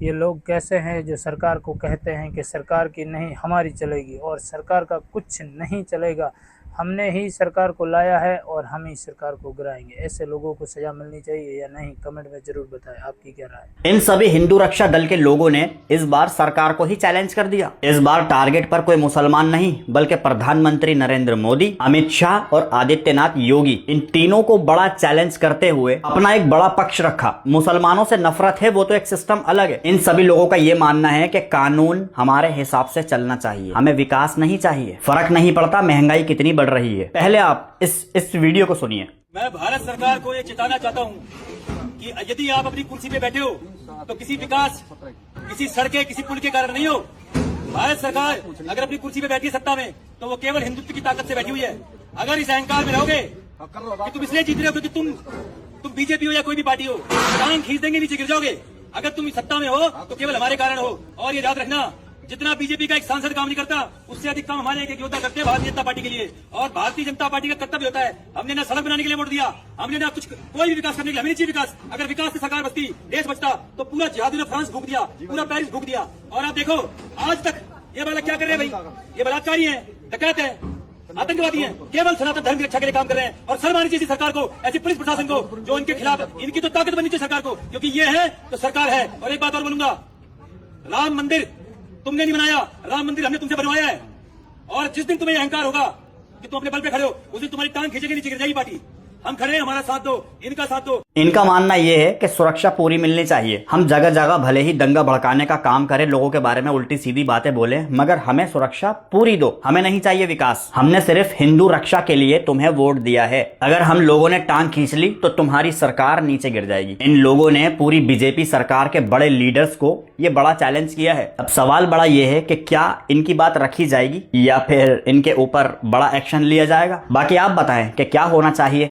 ये लोग कैसे हैं जो सरकार को कहते हैं कि सरकार की नहीं हमारी चलेगी, और सरकार का कुछ नहीं चलेगा। हमने ही सरकार को लाया है और हम ही सरकार को गिराएंगे। ऐसे लोगों को सजा मिलनी चाहिए या नहीं, कमेंट में जरूर बताएं आपकी क्या राय है। इन सभी हिंदू रक्षा दल के लोगों ने इस बार सरकार को ही चैलेंज कर दिया। इस बार टारगेट पर कोई मुसलमान नहीं बल्कि प्रधानमंत्री नरेंद्र मोदी, अमित शाह और आदित्यनाथ योगी, इन तीनों को बड़ा चैलेंज करते हुए अपना एक बड़ा पक्ष रखा। मुसलमानों से नफरत है वो तो एक सिस्टम अलग है। इन सभी लोगों का ये मानना है कि कानून हमारे हिसाब से चलना चाहिए, हमें विकास नहीं चाहिए। फर्क नहीं पड़ता महंगाई कितनी बढ़ रही है। पहले आप इस वीडियो को सुनिए। मैं भारत सरकार को ये चेताना चाहता हूँ कि यदि आप अपनी कुर्सी पे बैठे हो तो किसी विकास, किसी सड़कें, किसी पुल के कारण नहीं हो। भारत सरकार अगर अपनी कुर्सी पे बैठी है सत्ता में तो वो केवल हिंदुत्व की ताकत से बैठी हुई है। अगर इस अहंकार में रहोगे कि तुम इसलिए जीत रहे हो क्योंकि तुम बीजेपी हो या कोई भी पार्टी हो, टांग खींच देंगे, नीचे गिर जाओगे। अगर तुम सत्ता में हो तो केवल हमारे कारण हो। और ये याद रखना, जितना बीजेपी का एक सांसद काम नहीं करता उससे अधिक काम हमारे एक योद्धा करते हैं भारतीय जनता पार्टी के लिए। और भारतीय जनता पार्टी का कर्तव्य होता है, हमने ना सड़क बनाने के लिए वोट दिया, हमने ना कुछ कोई भी विकास करने के लिए, हमें नहीं चाहिए विकास। अगर विकास से सरकार बचती, देश बचता तो पूरा जिहादी ने फ्रांस भूख दिया, पूरा पेरिस भूख दिया। और आप देखो आज तक ये वाला क्या कर रहे हैं भाई, ये बलात्कारी है, डकैत है, आतंकवादी हैं, केवल सनातन धर्म की रक्षा के लिए काम कर रहे हैं। और शर्म आनी चाहिए सरकार को, ऐसी पुलिस प्रशासन को जो इनके खिलाफ, इनकी तो ताकत बननी चाहिए सरकार को, क्योंकि ये है तो सरकार है। और एक बात और बोलूंगा, राम मंदिर तुमने नहीं बनाया, राम मंदिर हमने तुमसे बनवाया है। और जिस दिन तुम्हें अहंकार होगा कि तुम अपने बल पे खड़े हो, उस दिन तुम्हारी टांग खींचेगी, नीचे गिर जाएगी पार्टी। हम खड़े हैं, हमारा साथ दो, इनका साथ दो। इनका मानना यह है कि सुरक्षा पूरी मिलनी चाहिए। हम जगह जगह भले ही दंगा भड़काने का काम करें, लोगों के बारे में उल्टी सीधी बातें बोले, मगर हमें सुरक्षा पूरी दो। हमें नहीं चाहिए विकास। हमने सिर्फ हिंदू रक्षा के लिए तुम्हें वोट दिया है। अगर हम लोगों ने टांग खींच ली तो तुम्हारी सरकार नीचे गिर जाएगी। इन लोगों ने पूरी बीजेपी सरकार के बड़े लीडर्स को ये बड़ा चैलेंज किया है। अब सवाल बड़ा ये है कि क्या इनकी बात रखी जाएगी या फिर इनके ऊपर बड़ा एक्शन लिया जाएगा। बाकी आप बताएं कि क्या होना चाहिए।